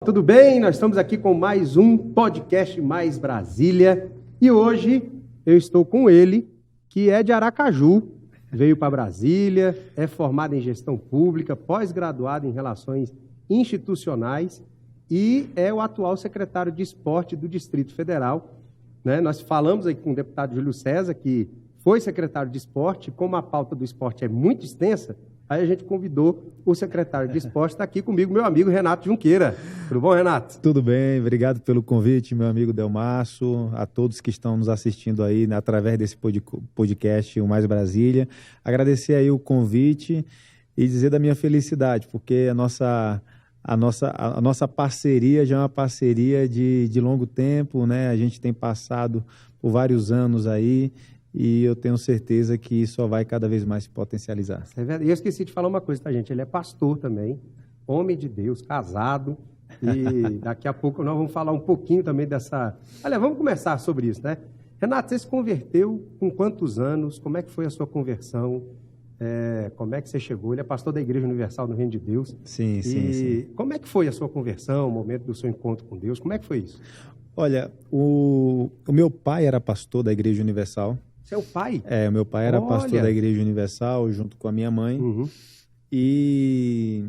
Tudo bem? Nós estamos aqui com mais um podcast Mais Brasília e hoje eu estou com ele, que é de Aracaju, veio para Brasília, é formado em gestão pública, pós-graduado em relações institucionais e é o atual secretário de esporte do Distrito Federal. Nós falamos aí com o deputado Júlio César, que foi secretário de esporte, como a pauta do esporte é muito extensa, aí a gente convidou o secretário de esporte, está aqui comigo, meu amigo Renato Junqueira. Tudo bom, Renato? Tudo bem, obrigado pelo convite, meu amigo Delmaço, a todos que estão nos assistindo aí, né, através desse podcast, o Mais Brasília. Agradecer aí o convite e dizer da minha felicidade, porque a nossa parceria já é uma parceria de longo tempo, né? A gente tem passado por vários anos aí, e eu tenho certeza que isso só vai cada vez mais se potencializar. É verdade. E eu esqueci de falar uma coisa, tá, gente? Ele é pastor também, homem de Deus, casado, e daqui a pouco nós vamos falar um pouquinho também dessa... Olha, vamos começar sobre isso, né? Renato, você se converteu com quantos anos? Como é que foi a sua conversão? Como é que você chegou? Ele é pastor da Igreja Universal do Reino de Deus. Sim. Como é que foi a sua conversão, o momento do seu encontro com Deus? Como é que foi isso? Olha, o meu pai era pastor da Igreja Universal. Seu pai? O meu pai era pastor da Igreja Universal, junto com a minha mãe. Uhum. E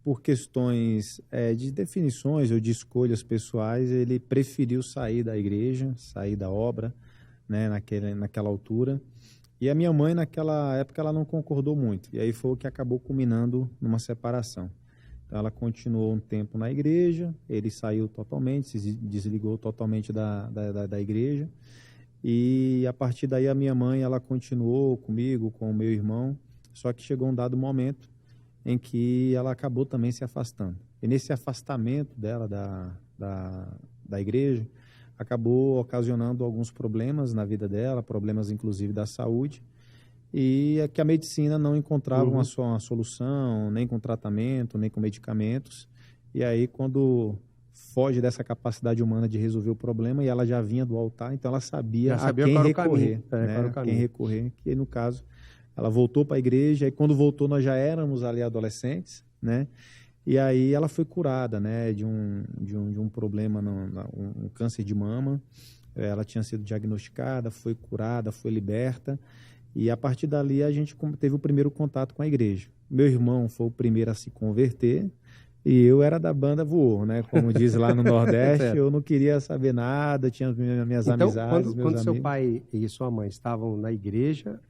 por questões de definições ou de escolhas pessoais, ele preferiu sair da igreja, sair da obra, né, naquela altura. E a minha mãe, naquela época, ela não concordou muito. E aí foi o que acabou culminando numa separação. Então, ela continuou um tempo na igreja, ele saiu totalmente, se desligou totalmente da igreja. E a partir daí a minha mãe, ela continuou comigo, com o meu irmão, só que chegou um dado momento em que ela acabou também se afastando. E nesse afastamento dela da igreja, acabou ocasionando alguns problemas na vida dela, problemas inclusive da saúde, e é que a medicina não encontrava uma solução, nem com tratamento, nem com medicamentos. E aí quando foge dessa capacidade humana de resolver o problema, e ela já vinha do altar, então ela sabia a quem recorrer, quem recorrer, que no caso ela voltou para a igreja, e quando voltou nós já éramos ali adolescentes, né? E aí ela foi curada, né, de um problema, um câncer de mama. Ela tinha sido diagnosticada, foi curada, foi liberta, e a partir dali a gente teve o primeiro contato com a igreja. Meu irmão foi o primeiro a se converter, e eu era da banda voou, né? Como diz lá no Nordeste, eu não queria saber nada, tinha minhas amizades, meus amigos. Seu pai e sua mãe estavam na igreja,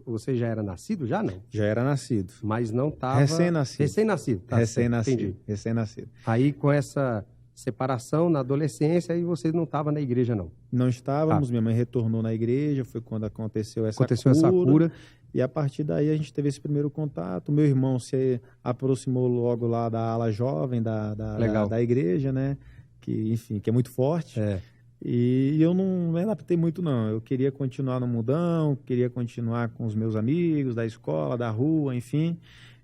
você já era nascido? Já não? Já era nascido. Mas não estava... Recém-nascido. Recém-nascido. Tá, recém-nascido. Entendi. Recém-nascido. Aí com essa separação na adolescência, aí você não estava na igreja, não? Não estávamos, minha mãe retornou na igreja, foi quando aconteceu essa cura. E a partir daí a gente teve esse primeiro contato. Meu irmão se aproximou logo lá da ala jovem da igreja, né? Que, enfim, que é muito forte. E eu não me adaptei muito, não. Eu queria continuar no mundão, queria continuar com os meus amigos da escola, da rua, enfim.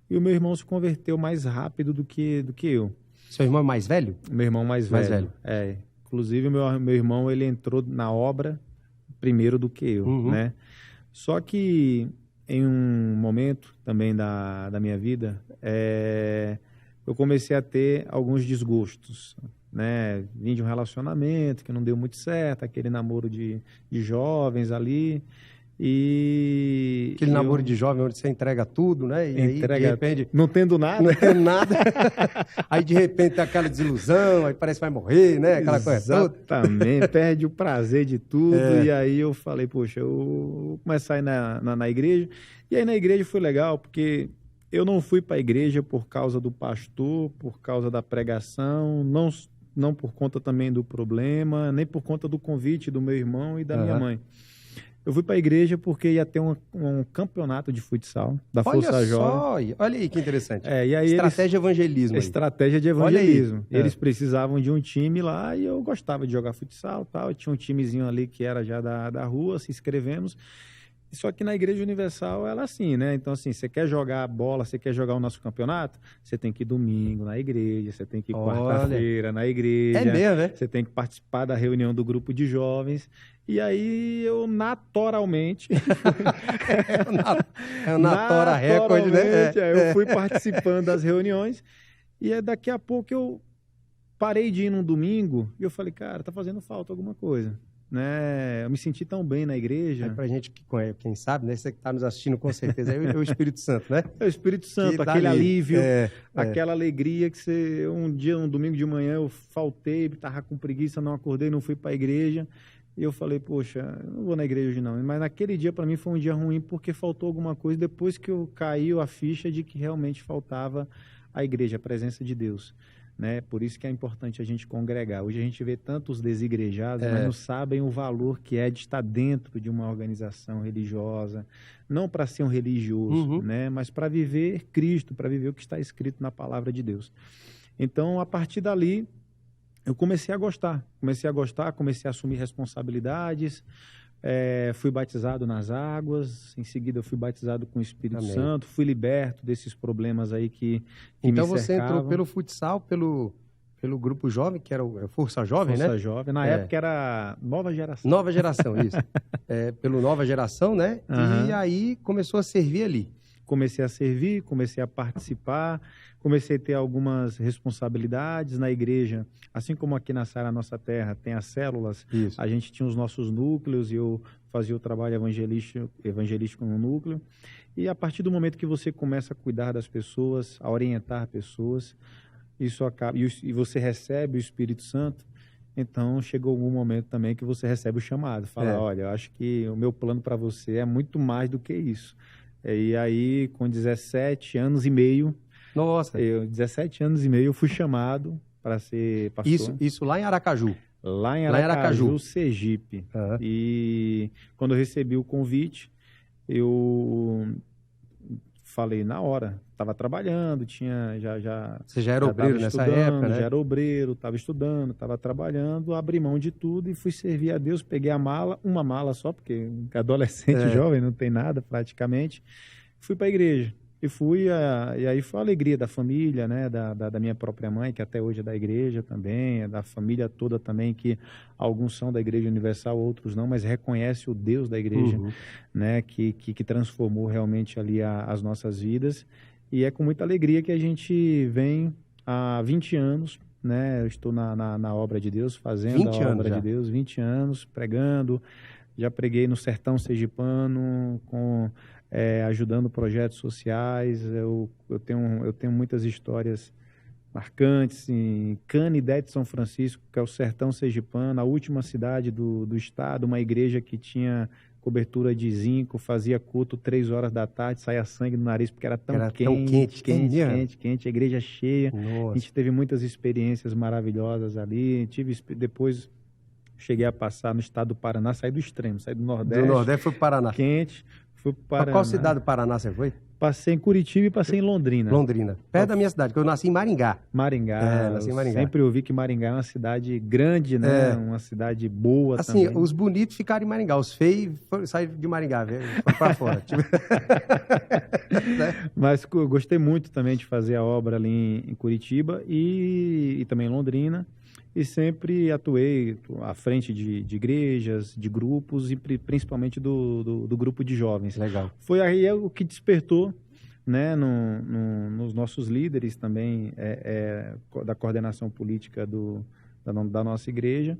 E o meu irmão se converteu mais rápido do que eu. Seu irmão é mais velho? Meu irmão mais velho. Inclusive, o meu irmão, ele entrou na obra primeiro do que eu, né? Só que em um momento também da minha vida, eu comecei a ter alguns desgostos, né? Vim de um relacionamento que não deu muito certo, aquele namoro de jovens ali, e... Aquele namoro de jovem onde você entrega tudo, né? E entrega, aí, de repente... Não tendo nada. Não tendo nada. Aí, de repente, tem aquela desilusão, aí parece que vai morrer, né? Aquela coisa toda. Exatamente, perde o prazer de tudo. E aí eu falei, poxa, eu vou começar a ir na igreja. E aí na igreja foi legal, porque eu não fui para a igreja por causa do pastor, por causa da pregação, não por conta também do problema, nem por conta do convite do meu irmão e da minha mãe. Eu fui para a igreja porque ia ter um campeonato de futsal da Força Jovem. Olha aí que interessante. E aí estratégia de evangelismo. Estratégia de evangelismo. Eles precisavam de um time lá e eu gostava de jogar futsal, tal. Tinha um timezinho ali que era já da rua, se inscrevemos. Só que na Igreja Universal ela é assim, né? Então, assim, você quer jogar bola, você quer jogar o nosso campeonato, você tem que ir domingo na igreja, você tem que ir quarta-feira na igreja. É mesmo, né? Você tem que participar da reunião do grupo de jovens. E aí eu naturalmente... é o Natora Record, né? Eu fui participando das reuniões e daqui a pouco eu parei de ir num domingo e eu falei, cara, tá fazendo falta alguma coisa, né? Eu me senti tão bem na igreja. Aí pra gente que conhece, quem sabe, né? Você que tá nos assistindo com certeza, é o Espírito Santo, né? É o Espírito Santo, Que aquele dali, alívio, aquela alegria que você... Um domingo de manhã, eu faltei, tava com preguiça, não acordei, não fui pra igreja. E eu falei, poxa, eu não vou na igreja hoje não. Mas naquele dia, para mim, foi um dia ruim, porque faltou alguma coisa depois que caiu a ficha de que realmente faltava a igreja, a presença de Deus. Né? Por isso que é importante a gente congregar. Hoje a gente vê tantos desigrejados, mas não sabem o valor que é de estar dentro de uma organização religiosa, não para ser um religioso, né? Mas para viver Cristo, para viver o que está escrito na palavra de Deus. Então, a partir dali, eu comecei a gostar, comecei a assumir responsabilidades, fui batizado nas águas, em seguida eu fui batizado com o Espírito Santo, fui liberto desses problemas aí que então me cercavam. Você entrou pelo futsal, pelo grupo jovem, que era o Força Jovem, né? Força Jovem, na época era Nova Geração. Nova Geração, isso. Pelo Nova Geração, né? E aí começou a servir ali. Comecei a servir, comecei a participar, comecei a ter algumas responsabilidades na igreja. Assim como aqui na Sara Nossa Terra tem as células, a gente tinha os nossos núcleos e eu fazia o trabalho evangelístico no núcleo. E a partir do momento que você começa a cuidar das pessoas, a orientar pessoas, isso acaba, e você recebe o Espírito Santo, então chegou algum momento também que você recebe o chamado. Fala, olha, eu acho que o meu plano para você é muito mais do que isso. E aí, com 17 anos e meio, 17 anos e meio, eu fui chamado para ser pastor. Isso lá em Aracaju? Lá em Aracaju, Sergipe. E quando eu recebi o convite, eu falei na hora, estava trabalhando, Você já era obreiro nessa época, né? Já era obreiro, estava estudando, estava trabalhando, abri mão de tudo e fui servir a Deus. Peguei uma mala só, porque adolescente, jovem, não tem nada praticamente. Fui para a igreja. E aí foi a alegria da família, né, da minha própria mãe, que até hoje é da igreja também, da família toda também, que alguns são da Igreja Universal, outros não, mas reconhece o Deus da igreja, né, que transformou realmente ali as nossas vidas. E é com muita alegria que a gente vem há 20 anos, né, eu estou na obra de Deus, fazendo a obra de Deus, 20 anos, pregando, já preguei no sertão sergipano, ajudando projetos sociais. Eu tenho muitas histórias marcantes em Canidé de São Francisco, que é o sertão sergipano, a última cidade do estado, uma igreja que tinha cobertura de zinco, fazia culto 3 horas da tarde, saía sangue no nariz porque era tão quente, a igreja cheia. Nossa. A gente teve muitas experiências maravilhosas ali. Depois cheguei a passar no estado do Paraná, saí do extremo, saí do Nordeste. Do Nordeste foi para o Paraná. Quente. Fui para Paraná. Qual cidade do Paraná você foi? Passei em Curitiba e passei em Londrina. Perto da minha cidade, porque eu nasci em Maringá. Nasci em Maringá. Sempre ouvi que Maringá é uma cidade grande, né? Uma cidade boa assim, também. Os bonitos ficaram em Maringá, os feios saíram de Maringá, foram para fora. Né? Mas eu gostei muito também de fazer a obra ali em Curitiba e também em Londrina. E sempre atuei à frente de igrejas, de grupos e principalmente do grupo de jovens. Legal. Foi aí o que despertou, né, nos nossos líderes também da coordenação política da nossa igreja,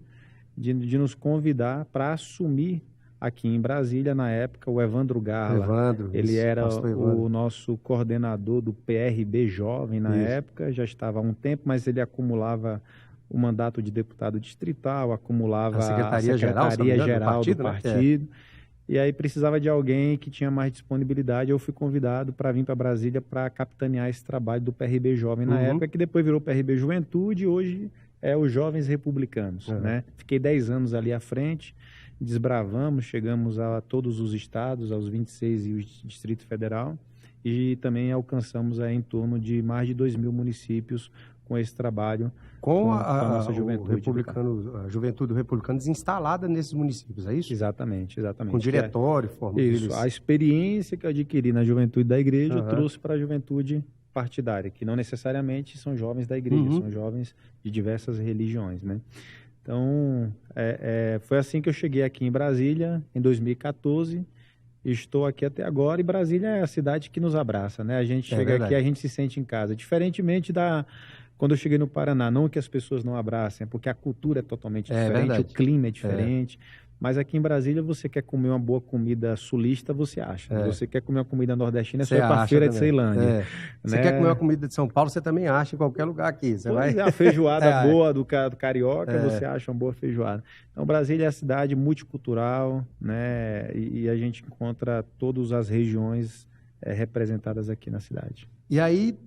de nos convidar para assumir aqui em Brasília, na época, o Evandro Garla. Ele era o nosso coordenador do PRB Jovem na época, já estava há um tempo, mas ele acumulava o mandato de deputado distrital, acumulava a Secretaria Geral do partido. E aí precisava de alguém que tinha mais disponibilidade. Eu fui convidado para vir para Brasília para capitanear esse trabalho do PRB Jovem na época, que depois virou PRB Juventude e hoje é os Jovens Republicanos. Né? Fiquei 10 anos ali à frente, desbravamos, chegamos a todos os estados, aos 26 e o Distrito Federal, e também alcançamos em torno de mais de 2.000 municípios com esse trabalho com a nossa juventude. A juventude republicana instalada nesses municípios, é isso? Exatamente. Com diretório, forma. Isso, a experiência que eu adquiri na juventude da igreja, eu trouxe para a juventude partidária, que não necessariamente são jovens da igreja, são jovens de diversas religiões, né? Então, foi assim que eu cheguei aqui em Brasília, em 2014, estou aqui até agora, e Brasília é a cidade que nos abraça, né? A gente chega aqui, a gente se sente em casa, diferentemente Quando eu cheguei no Paraná, não que as pessoas não abracem, é porque a cultura é totalmente diferente, verdade. o clima é diferente. Mas aqui em Brasília, você quer comer uma boa comida sulista, você acha. Você quer comer uma comida nordestina, você vai para a feira de Ceilândia. Você quer comer uma comida de São Paulo, você também acha em qualquer lugar aqui. A feijoada boa do carioca, você acha uma boa feijoada. Então, Brasília é a cidade multicultural, né? E a gente encontra todas as regiões representadas aqui na cidade. E aí,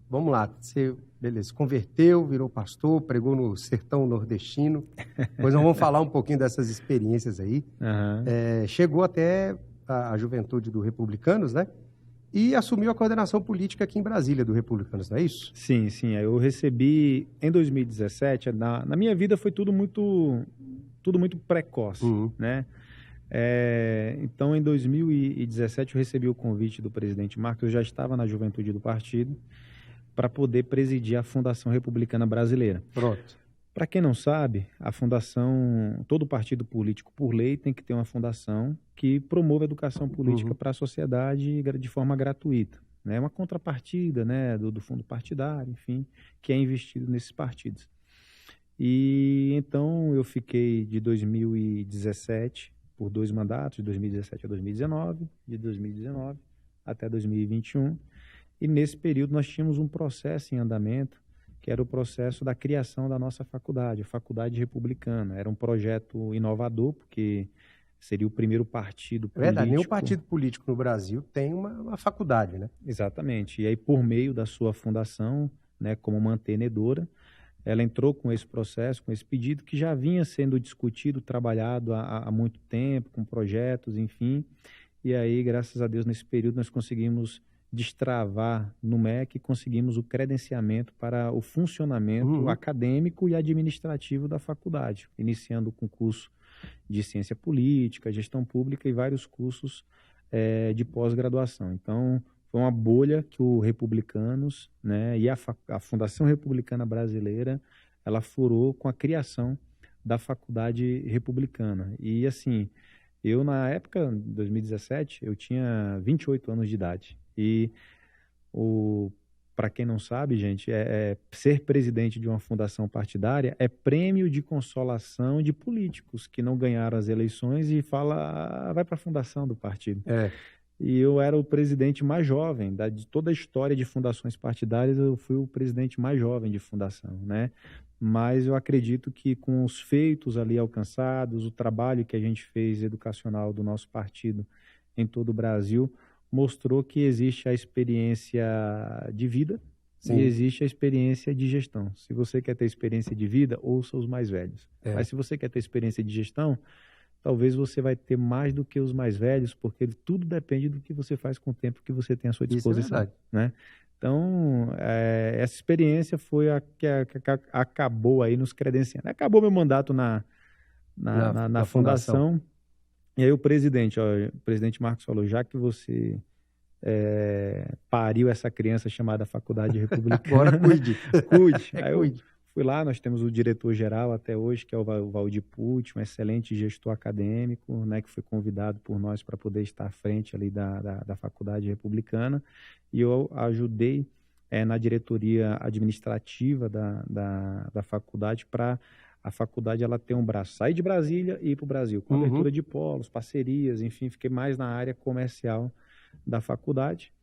vamos lá, você, beleza, converteu, virou pastor, pregou no sertão nordestino. Depois nós vamos falar um pouquinho dessas experiências aí. Chegou até a juventude do Republicanos, né? E assumiu a coordenação política aqui em Brasília do Republicanos, não é isso? Sim. Eu recebi em 2017, na minha vida foi tudo muito precoce, né? Então, em 2017, eu recebi o convite do presidente Marcos, eu já estava na juventude do partido, para poder presidir a Fundação Republicana Brasileira. Pronto. Para quem não sabe, a fundação, todo partido político, por lei, tem que ter uma fundação que promova a educação política para a sociedade de forma gratuita. É uma contrapartida, né, do fundo partidário, enfim, que é investido nesses partidos. E então eu fiquei de 2017 por 2 mandatos, de 2017 a 2019, de 2019 até 2021. E nesse período nós tínhamos um processo em andamento, que era o processo da criação da nossa faculdade, a Faculdade Republicana. Era um projeto inovador, porque seria o primeiro partido político. Verdade, nenhum partido político no Brasil tem uma faculdade, né? Exatamente. E aí, por meio da sua fundação, né, como mantenedora, ela entrou com esse processo, com esse pedido, que já vinha sendo discutido, trabalhado há muito tempo, com projetos, enfim. E aí, graças a Deus, nesse período, nós conseguimos destravar no MEC e conseguimos o credenciamento para o funcionamento acadêmico e administrativo da faculdade, iniciando o concurso de ciência política, gestão pública e vários cursos de pós-graduação. Então, foi uma bolha que o Republicanos, né, e a Fundação Republicana Brasileira, ela furou com a criação da Faculdade Republicana. E assim, eu na época, em 2017, eu tinha 28 anos de idade. E para quem não sabe, gente, ser presidente de uma fundação partidária é prêmio de consolação de políticos que não ganharam as eleições e fala, vai para a fundação do partido. E eu era o presidente mais jovem de toda a história de fundações partidárias. Eu fui o presidente mais jovem de fundação, né? Mas eu acredito que com os feitos ali alcançados, o trabalho que a gente fez educacional do nosso partido em todo o Brasil, mostrou que existe a experiência de vida e existe a experiência de gestão. Se você quer ter experiência de vida, ouça os mais velhos. Mas se você quer ter experiência de gestão, talvez você vai ter mais do que os mais velhos, porque tudo depende do que você faz com o tempo que você tem à sua disposição. Isso é verdade. Né? Então, essa experiência foi a que acabou aí nos credenciando. Acabou meu mandato na fundação. E aí o presidente Marcos falou, já que você pariu essa criança chamada Faculdade Republicana... Agora cuide. Aí eu fui lá, nós temos o diretor-geral até hoje, que é o Valdir Pucci, um excelente gestor acadêmico, né, que foi convidado por nós para poder estar à frente ali da Faculdade Republicana. E eu ajudei na diretoria administrativa da faculdade para... A faculdade ela tem um braço, sair de Brasília e ir para o Brasil, com abertura de polos, parcerias, enfim, fiquei mais na área comercial da faculdade,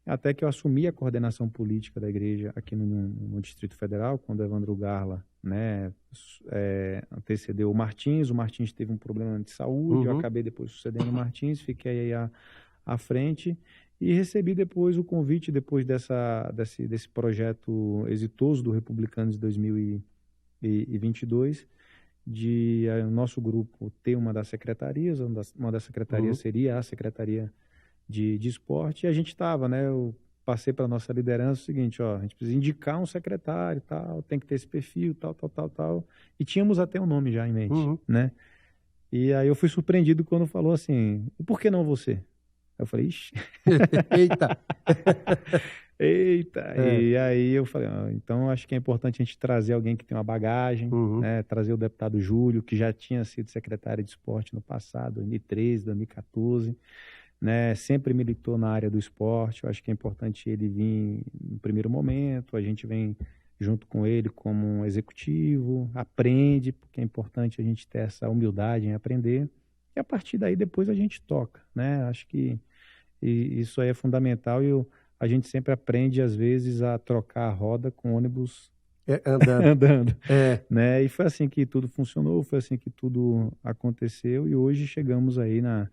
até que eu assumi a coordenação política da igreja aqui no Distrito Federal, quando o Evandro Garla, né, antecedeu o Martins teve um problema de saúde, eu acabei depois sucedendo o Martins, fiquei aí à frente e recebi depois o convite, depois desse projeto exitoso do Republicanos de 2022, de o nosso grupo ter uma das secretarias, uma das secretarias seria a Secretaria de Esporte, e a gente estava, né, eu passei para a nossa liderança o seguinte, a gente precisa indicar um secretário, tal, tem que ter esse perfil, tal, e tínhamos até um nome já em mente, né, e aí eu fui surpreendido quando falou assim, e por que não você? Eu falei, ixi. Eita! E aí eu falei, então acho que é importante a gente trazer alguém que tem uma bagagem, né? Trazer o deputado Júlio, que já tinha sido secretário de esporte no passado, 2013, 2014, né? Sempre militou na área do esporte, eu acho que é importante ele vir no primeiro momento, a gente vem junto com ele como um executivo, aprende, porque é importante a gente ter essa humildade em aprender, e a partir daí depois a gente toca, né? Acho que isso aí é fundamental e a gente sempre aprende, às vezes, a trocar a roda com ônibus Andando. andando, É. né? E foi assim que tudo funcionou, foi assim que tudo aconteceu, e hoje chegamos aí na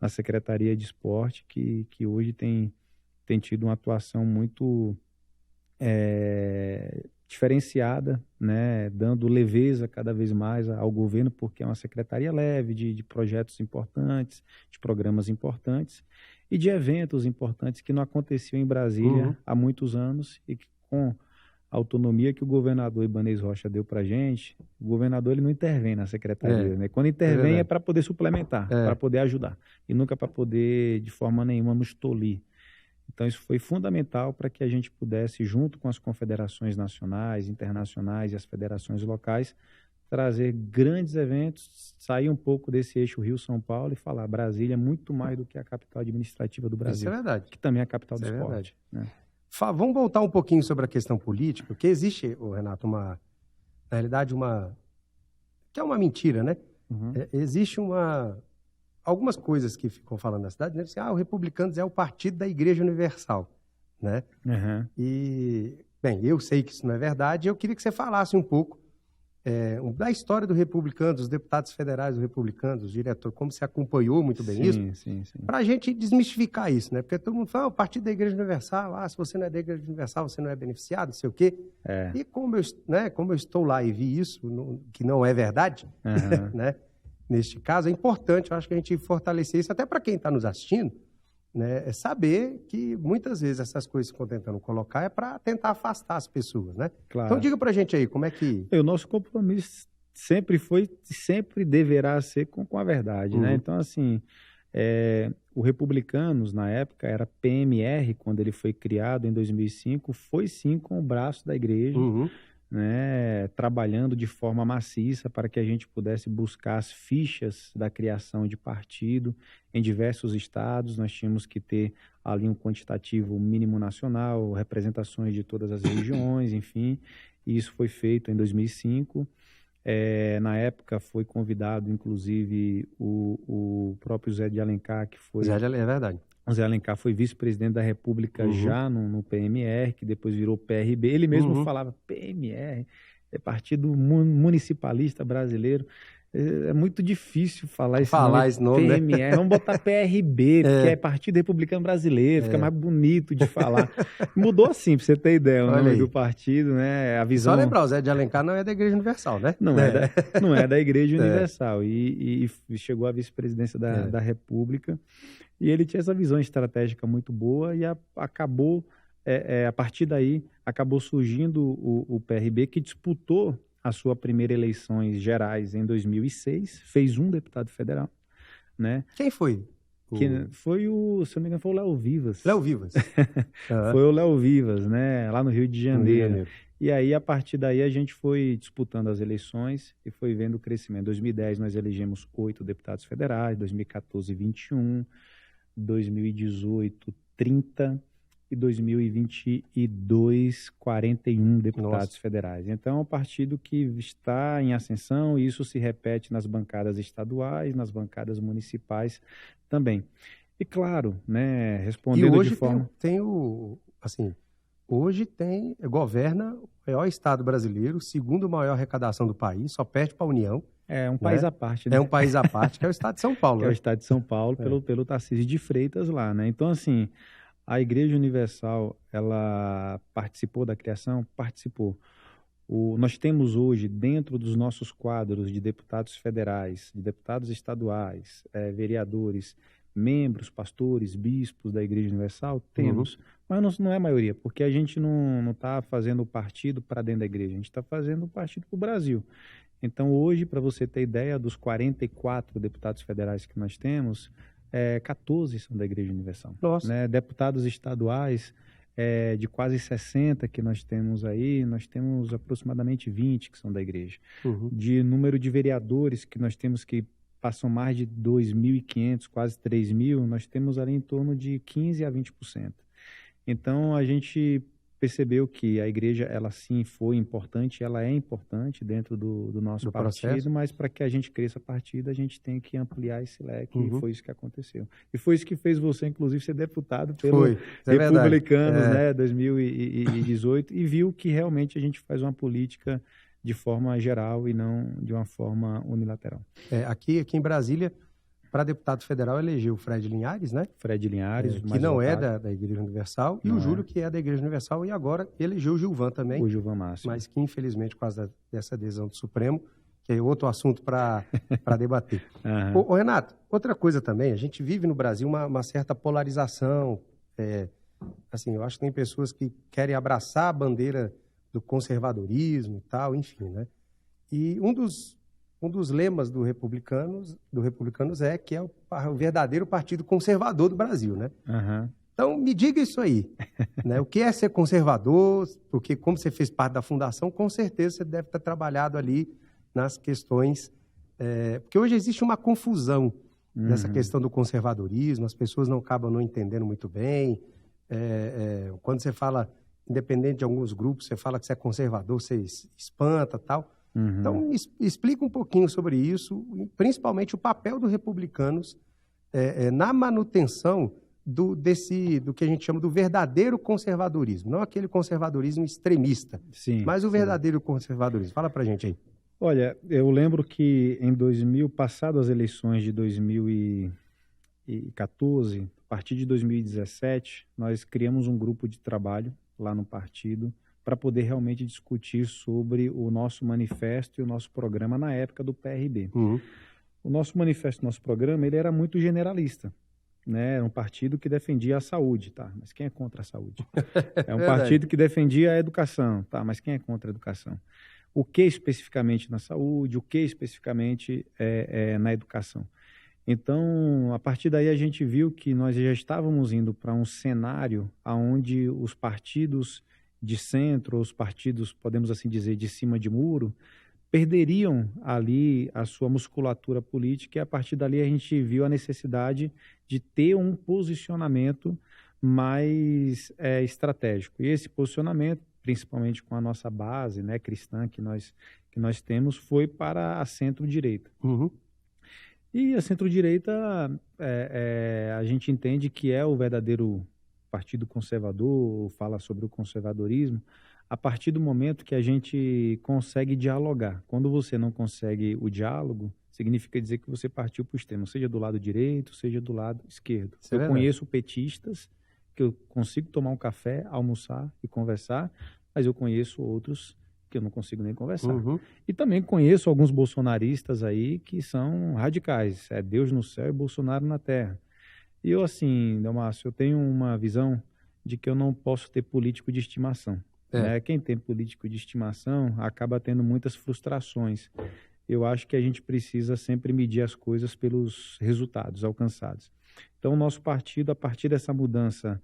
Secretaria de Esporte, que hoje tem tido uma atuação muito diferenciada, né, dando leveza cada vez mais ao governo, porque é uma secretaria leve de projetos importantes, de programas importantes e de eventos importantes que não aconteciam em Brasília há muitos anos, e que, com a autonomia que o governador Ibanez Rocha deu para a gente, o governador ele não intervém na secretaria, né? Quando intervém é para poder suplementar, para poder ajudar, e nunca para poder, de forma nenhuma, nos tolir. Então, isso foi fundamental para que a gente pudesse, junto com as confederações nacionais, internacionais e as federações locais, trazer grandes eventos, sair um pouco desse eixo Rio-São Paulo e falar: Brasília é muito mais do que a capital administrativa do Brasil. Isso é verdade. Que também é a capital do Isso esporte. É verdade. Né? Vamos voltar um pouquinho sobre a questão política, porque existe, Renato, na realidade, que é uma mentira, né? Existe algumas coisas que ficam falando na cidade, né? Assim, o Republicanos é o partido da Igreja Universal, né? E, bem, eu sei que isso não é verdade, eu queria que você falasse um pouco da história do Republicanos, dos deputados federais do Republicanos, dos diretores, como você acompanhou muito bem isso, para a gente desmistificar isso, né? Porque todo mundo fala, o partido da Igreja Universal, se você não é da Igreja Universal, você não é beneficiado, não sei o quê. E como eu estou lá e vi isso, que não é verdade, né? Neste caso, é importante, eu acho que a gente fortalecer isso, até para quem está nos assistindo, né, é saber que muitas vezes essas coisas que estão tentando colocar é para tentar afastar as pessoas, né? Claro. Então diga para a gente aí, como é que... O nosso compromisso sempre foi, sempre deverá ser com a verdade, né? Então, assim, o Republicanos, na época, era PMR, quando ele foi criado em 2005, foi sim com o braço da igreja, né, trabalhando de forma maciça para que a gente pudesse buscar as fichas da criação de partido em diversos estados. Nós tínhamos que ter ali um quantitativo mínimo nacional, representações de todas as regiões, enfim, e isso foi feito em 2005. Na época foi convidado, inclusive, o próprio Zé de Alencar, que foi... É verdade. O Zé Alencar foi vice-presidente da República já no PMR, que depois virou PRB. Ele mesmo falava, PMR, é Partido Municipalista Brasileiro. É muito difícil falar esse nome, PMR. Né? Vamos botar PRB, porque é Partido Republicano Brasileiro, fica mais bonito de falar. Mudou assim, para você ter ideia, o nome do partido, né? A visão... Só lembrar, o Zé de Alencar não é da Igreja Universal, né? Não é da Igreja Universal. E chegou à vice-presidência da República. E ele tinha essa visão estratégica muito boa e acabou, a partir daí, acabou surgindo o PRB, que disputou a sua primeira eleições gerais em 2006, fez um deputado federal, né? Quem foi? Foi se eu não me engano, foi o Léo Vivas. Léo Vivas. Foi o Léo Vivas, né? Lá no Rio de Janeiro. E aí, a partir daí, a gente foi disputando as eleições e foi vendo o crescimento. Em 2010, nós elegemos 8 deputados federais, 2014, 21, 2018, 30 e 2022, 41 deputados federais. Então, é um partido que está em ascensão e isso se repete nas bancadas estaduais, nas bancadas municipais também. E claro, né, respondendo hoje de forma... Hoje governa o maior estado brasileiro, o segundo maior arrecadação do país, só perde para a União. É um país à parte, né? É um país à parte, que é o estado de São Paulo. Que é o estado de São Paulo, pelo Tarcísio de Freitas lá, né? Então, assim, a Igreja Universal, ela participou da criação? Participou. Nós temos hoje, dentro dos nossos quadros de deputados federais, de deputados estaduais, vereadores, membros, pastores, bispos da Igreja Universal, temos. Mas não é a maioria, porque a gente não está fazendo o partido para dentro da igreja, a gente está fazendo o partido para o Brasil. Então, hoje, para você ter ideia, dos 44 deputados federais que nós temos, 14 são da Igreja Universal. Né? Deputados estaduais, de quase 60 que nós temos aí, nós temos aproximadamente 20 que são da igreja. De número de vereadores que nós temos que passam mais de 2.500, quase 3.000, nós temos ali em torno de 15% a 20%. Então, a gente percebeu que a igreja, ela sim foi importante, ela é importante dentro do nosso partido, processo. mas para que a gente cresça partido, a gente tem que ampliar esse leque, e Uhum. foi isso que aconteceu. E foi isso que fez você, inclusive, ser deputado pelo Foi, isso é verdade. Republicanos, né, 2018, e viu que realmente a gente faz uma política de forma geral e não de uma forma unilateral. Aqui em Brasília, para deputado federal, elegeu o Fred Linhares, né? Fred Linhares, Que mais não é votado. da Igreja Universal, e Não o é. Júlio, que é da Igreja Universal, e agora elegeu o Gilvan também, O Gilvan Máximo. mas que infelizmente, por causa dessa adesão do Supremo, que é outro assunto para debater. Aham. Ô, Renato, outra coisa também, a gente vive no Brasil uma certa polarização. Assim, eu acho que tem pessoas que querem abraçar a bandeira do conservadorismo e tal, enfim, né? E um dos lemas do Republicanos é que é o verdadeiro partido conservador do Brasil, né? Aham. Então, me diga isso aí, né? O que é ser conservador? Porque como você fez parte da fundação, com certeza você deve ter trabalhado ali nas questões... porque hoje existe uma confusão nessa questão do conservadorismo, as pessoas acabam não entendendo muito bem. Quando você fala, independente de alguns grupos, você fala que você é conservador, você espanta e tal. Uhum. Então, explica um pouquinho sobre isso, principalmente o papel dos republicanos na manutenção do que a gente chama do verdadeiro conservadorismo, não aquele conservadorismo extremista, Sim, mas o sim. verdadeiro conservadorismo. Fala pra gente aí. Olha, eu lembro que em 2000, passado as eleições de 2014, a partir de 2017, nós criamos um grupo de trabalho lá no partido para poder realmente discutir sobre o nosso manifesto e o nosso programa na época do PRB. Uhum. O nosso manifesto, nosso programa, ele era muito generalista, né? Era um partido que defendia a saúde, tá? Mas quem é contra a saúde? É um Verdade. partido que defendia a educação, tá? Mas quem é contra a educação? O que especificamente na saúde, o que especificamente na educação? Então, a partir daí a gente viu que nós já estávamos indo para um cenário onde os partidos de centro, os partidos, podemos assim dizer, de cima de muro, perderiam ali a sua musculatura política, e a partir dali a gente viu a necessidade de ter um posicionamento mais estratégico. E esse posicionamento, principalmente com a nossa base, né, cristã que nós temos, foi para a centro-direita. Uhum. E a centro-direita, a gente entende que é o verdadeiro partido conservador, fala sobre o conservadorismo, a partir do momento que a gente consegue dialogar. Quando você não consegue o diálogo, significa dizer que você partiu para o extremo, seja do lado direito, seja do lado esquerdo. Isso é Eu verdade. conheço petistas que eu consigo tomar um café, almoçar e conversar, mas eu conheço outros que eu não consigo nem conversar. Uhum. E também conheço alguns bolsonaristas aí que são radicais. É Deus no céu e Bolsonaro na terra. E eu, assim, Delmácio, eu tenho uma visão de que eu não posso ter político de estimação. Né? Quem tem político de estimação acaba tendo muitas frustrações. Eu acho que a gente precisa sempre medir as coisas pelos resultados alcançados. Então, o nosso partido, a partir dessa mudança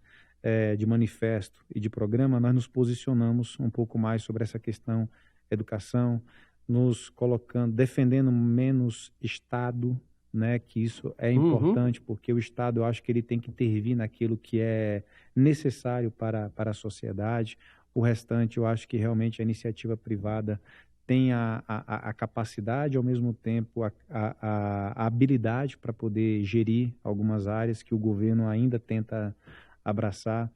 de manifesto e de programa, nós nos posicionamos um pouco mais sobre essa questão educação, nos colocando, defendendo menos Estado, né, que isso é importante, porque o Estado, eu acho que ele tem que intervir naquilo que é necessário para a sociedade. O restante, eu acho que realmente a iniciativa privada tem a capacidade, ao mesmo tempo, a habilidade para poder gerir algumas áreas que o governo ainda tenta abraçar,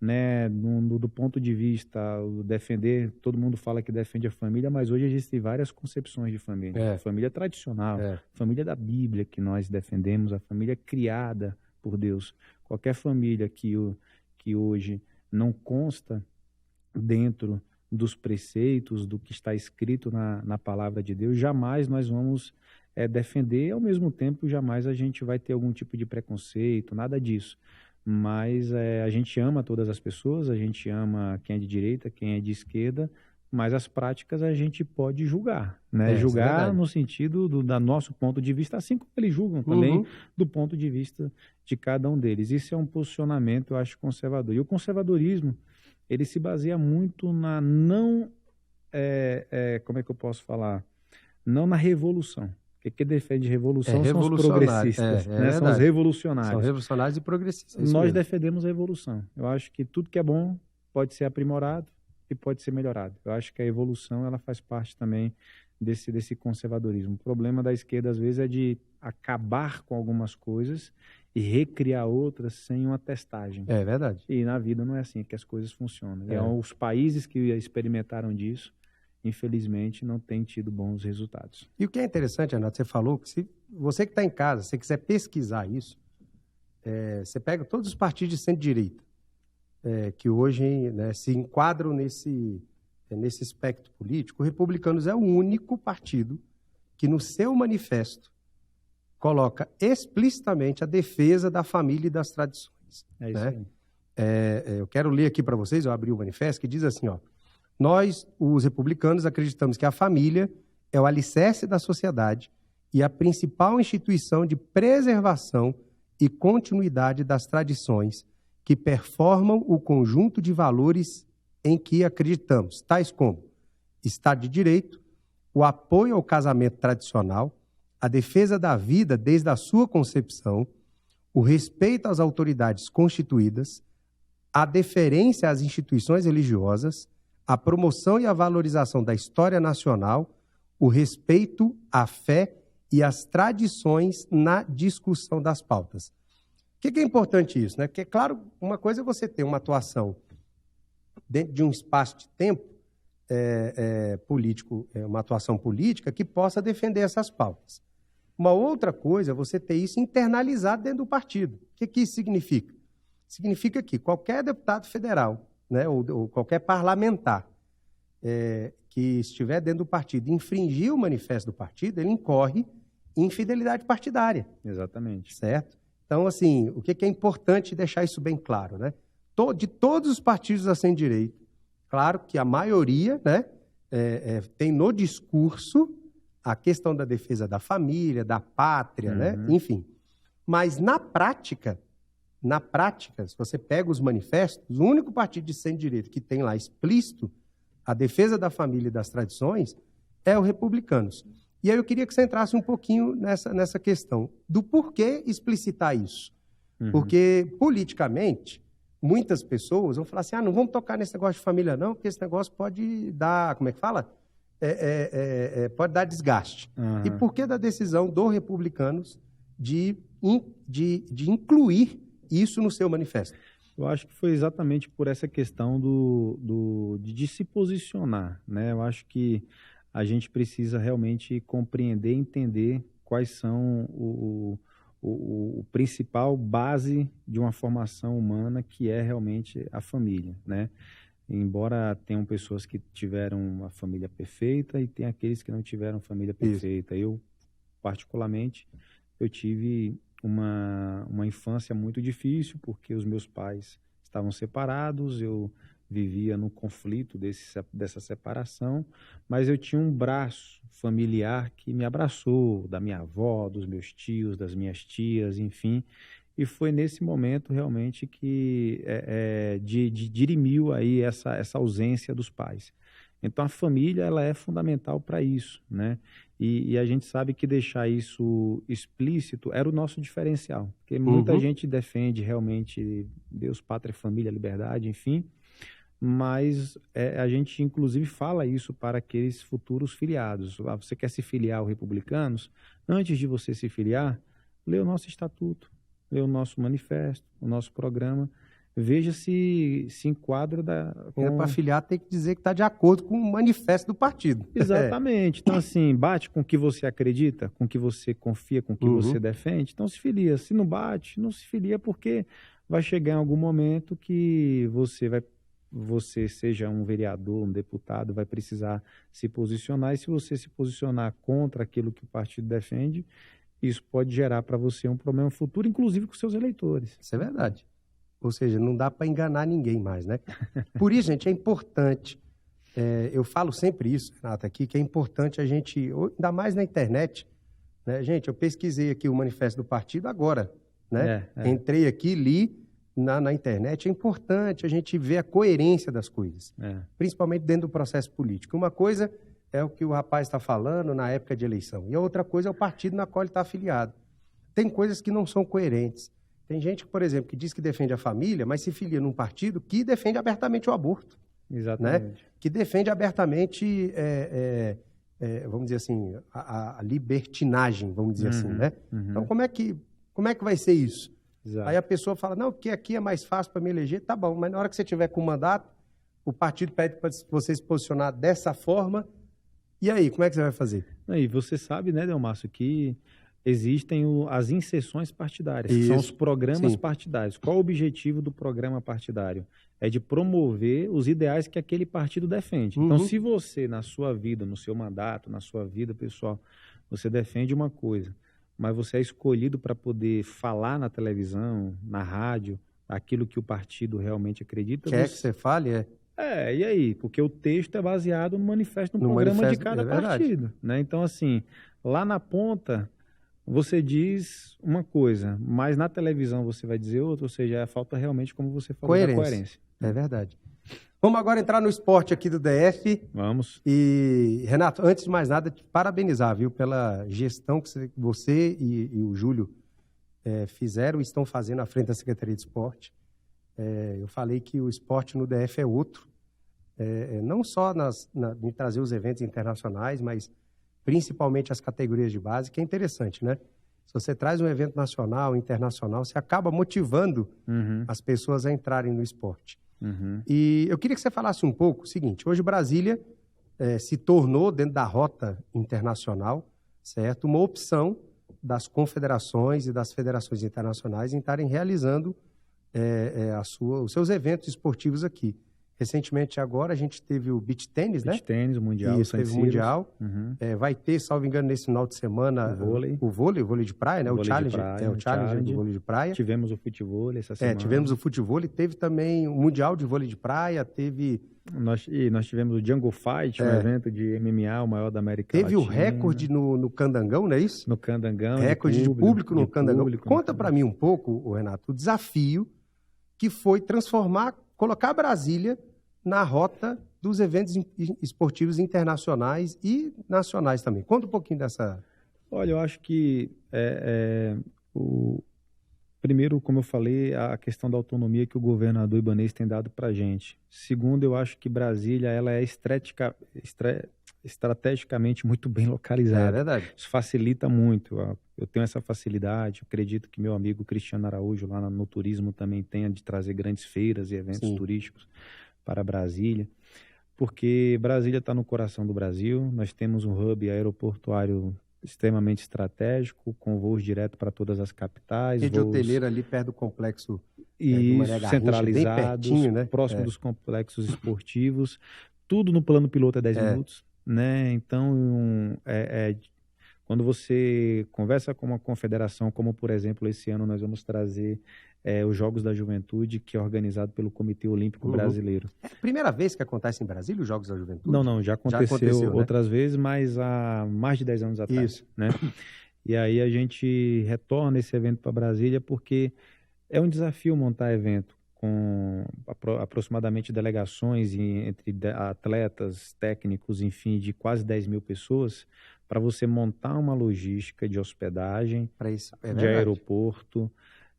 né? Do ponto de vista, defender, todo mundo fala que defende a família, mas hoje existem várias concepções de família. Família tradicional, família da Bíblia que nós defendemos, a família criada por Deus. Qualquer família que hoje não consta dentro dos preceitos, do que está escrito na palavra de Deus, jamais nós vamos defender, e ao mesmo tempo jamais a gente vai ter algum tipo de preconceito, nada disso. Mas a gente ama todas as pessoas, a gente ama quem é de direita, quem é de esquerda, mas as práticas a gente pode julgar, né? Julgar no sentido do nosso ponto de vista, assim como eles julgam também do ponto de vista de cada um deles. Isso é um posicionamento, eu acho, conservador. E o conservadorismo, ele se baseia muito na como é que eu posso falar? Não na revolução. Quem defende revolução são os progressistas, né? São os revolucionários. São revolucionários e progressistas. Nós defendemos a revolução. Eu acho que tudo que é bom pode ser aprimorado e pode ser melhorado. Eu acho que a evolução ela faz parte também desse conservadorismo. O problema da esquerda, às vezes, é de acabar com algumas coisas e recriar outras sem uma testagem. É verdade. E na vida não é assim que as coisas funcionam. E os países que experimentaram disso, infelizmente, não têm tido bons resultados. E o que é interessante, Renato, você falou que se você que está em casa, se quiser pesquisar isso, você pega todos os partidos de centro-direita, que hoje, né, se enquadram nesse espectro político. O Republicanos é o único partido que no seu manifesto coloca explicitamente a defesa da família e das tradições. É isso aí. Eu quero ler aqui para vocês, eu abri o manifesto, que diz assim, ó: nós, os republicanos, acreditamos que a família é o alicerce da sociedade e a principal instituição de preservação e continuidade das tradições que performam o conjunto de valores em que acreditamos, tais como Estado de Direito, o apoio ao casamento tradicional, a defesa da vida desde a sua concepção, o respeito às autoridades constituídas, a deferência às instituições religiosas, a promoção e a valorização da história nacional, o respeito à fé e às tradições na discussão das pautas. O que é importante isso, né? Porque, claro, uma coisa é você ter uma atuação dentro de um espaço de tempo político, uma atuação política que possa defender essas pautas. Uma outra coisa é você ter isso internalizado dentro do partido. O que isso significa? Significa que qualquer deputado federal, né, ou qualquer parlamentar que estiver dentro do partido e infringir o manifesto do partido, ele incorre em infidelidade partidária. Exatamente. Certo? Então, assim, o que é importante deixar isso bem claro, né? De todos os partidos da centro-direita, claro que a maioria, né, tem no discurso a questão da defesa da família, da pátria, né? Enfim. Mas na prática, se você pega os manifestos, o único partido de centro-direita que tem lá explícito a defesa da família e das tradições é o Republicanos. E aí eu queria que você entrasse um pouquinho nessa questão do porquê explicitar isso. Porque, politicamente, muitas pessoas vão falar assim, não vamos tocar nesse negócio de família não, porque esse negócio pode dar, como é que fala? Pode dar desgaste. E por que da decisão do Republicanos de incluir isso no seu manifesto? Eu acho que foi exatamente por essa questão de se posicionar, né? Eu acho que a gente precisa realmente compreender e entender quais são o principal base de uma formação humana, que é realmente a família, né? Embora tenham pessoas que tiveram uma família perfeita e tem aqueles que não tiveram família perfeita. Eu, particularmente, eu tive uma infância muito difícil, porque os meus pais estavam separados, eu vivia no conflito dessa separação, mas eu tinha um braço familiar que me abraçou, da minha avó, dos meus tios, das minhas tias, enfim, e foi nesse momento realmente que dirimiu aí essa ausência dos pais. Então a família ela é fundamental para isso, né? E a gente sabe que deixar isso explícito era o nosso diferencial, porque muita gente defende realmente Deus, pátria, família, liberdade, enfim, mas a gente inclusive fala isso para aqueles futuros filiados. Você quer se filiar aos Republicanos? Antes de você se filiar, lê o nosso estatuto, lê o nosso manifesto, o nosso programa, veja se enquadra Para filiar tem que dizer que está de acordo com o manifesto do partido. Exatamente. Então, assim, bate com o que você acredita, com o que você confia, com o que você defende, então se filia. Se não bate, não se filia, porque vai chegar em algum momento que você seja um vereador, um deputado, vai precisar se posicionar, e se você se posicionar contra aquilo que o partido defende, isso pode gerar para você um problema futuro, inclusive com seus eleitores. Isso é verdade. Ou seja, não dá para enganar ninguém mais, né? Por isso, gente, é importante, eu falo sempre isso, Renato, aqui, que é importante a gente, ainda mais na internet, né? Gente, eu pesquisei aqui o manifesto do partido agora, né? Entrei aqui, li na internet, é importante a gente ver a coerência das coisas, principalmente dentro do processo político. Uma coisa é o que o rapaz está falando na época de eleição, e a outra coisa é o partido na qual ele está afiliado. Tem coisas que não são coerentes. Tem gente, por exemplo, que diz que defende a família, mas se filia num partido que defende abertamente o aborto. Exatamente. Né? Que defende abertamente, vamos dizer assim, a libertinagem, vamos dizer assim, né? Então, como é que vai ser isso? Exato. Aí a pessoa fala, não, porque aqui é mais fácil para me eleger, tá bom, mas na hora que você tiver com o mandato, o partido pede para você se posicionar dessa forma, e aí, como é que você vai fazer? E você sabe, né, Delmácio, que existem as inserções partidárias, que são os programas partidários. Qual o objetivo do programa partidário? É de promover os ideais que aquele partido defende. Então, se você, na sua vida, no seu mandato, na sua vida pessoal, você defende uma coisa, mas você é escolhido para poder falar na televisão, na rádio, aquilo que o partido realmente acredita. Quer que você fale? E aí? Porque o texto é baseado no manifesto, no programa de cada partido. Né? Então, assim, lá na ponta, você diz uma coisa, mas na televisão você vai dizer outra, ou seja, falta realmente, como você falou, da coerência. É verdade. Vamos agora entrar no esporte aqui do DF. Vamos. E, Renato, antes de mais nada, te parabenizar, viu, pela gestão que você e o Júlio fizeram e estão fazendo à frente da Secretaria de Esporte. Eu falei que o esporte no DF é outro, não só em trazer os eventos internacionais, mas principalmente as categorias de base, que é interessante, né? Se você traz um evento nacional, internacional, você acaba motivando as pessoas a entrarem no esporte. E eu queria que você falasse um pouco o seguinte, hoje Brasília se tornou, dentro da rota internacional, certo, uma opção das confederações e das federações internacionais em estarem realizando os seus eventos esportivos aqui. Recentemente agora a gente teve o beach tênis, né? Beach tênis, o Mundial. Isso, teve o Mundial. Vai ter, salvo engano, nesse final de semana o vôlei de praia, né? O Challenge do vôlei de praia. Tivemos o futevôlei essa semana. Tivemos o futevôlei, teve também o Mundial de vôlei de praia, teve... Nós tivemos o Jungle Fight, um evento de MMA, o maior da América Latina. Teve o recorde no Candangão, não é isso? No Candangão. Recorde de público no Candangão. Conta para mim um pouco, Renato, o desafio que foi colocar Brasília na rota dos eventos esportivos internacionais e nacionais também. Conta um pouquinho dessa... Olha, eu acho que primeiro, como eu falei, a questão da autonomia que o governador Ibanez tem dado para a gente. Segundo, eu acho que Brasília ela é estrategicamente muito bem localizada. É verdade. Isso facilita muito. Eu tenho essa facilidade. Eu acredito que meu amigo Cristiano Araújo, lá no turismo, também tenha de trazer grandes feiras e eventos turísticos para Brasília, porque Brasília está no coração do Brasil. Nós temos um hub aeroportuário extremamente estratégico, com voos direto para todas as capitais. Rede hoteleira ali perto do complexo e do Maria Garrincha, centralizados, bem pertinho, né? Próximo dos complexos esportivos. Tudo no plano piloto é 10 minutos. Né? Então, quando você conversa com uma confederação, como por exemplo esse ano nós vamos trazer os Jogos da Juventude, que é organizado pelo Comitê Olímpico Brasileiro. É a primeira vez que acontece em Brasília os Jogos da Juventude? Não, já aconteceu outras vezes, mas há mais de 10 anos atrás. Isso. Né? E aí a gente retorna esse evento para Brasília porque é um desafio montar evento com aproximadamente delegações entre atletas, técnicos, enfim, de quase 10 mil pessoas, para você montar uma logística de hospedagem, de aeroporto,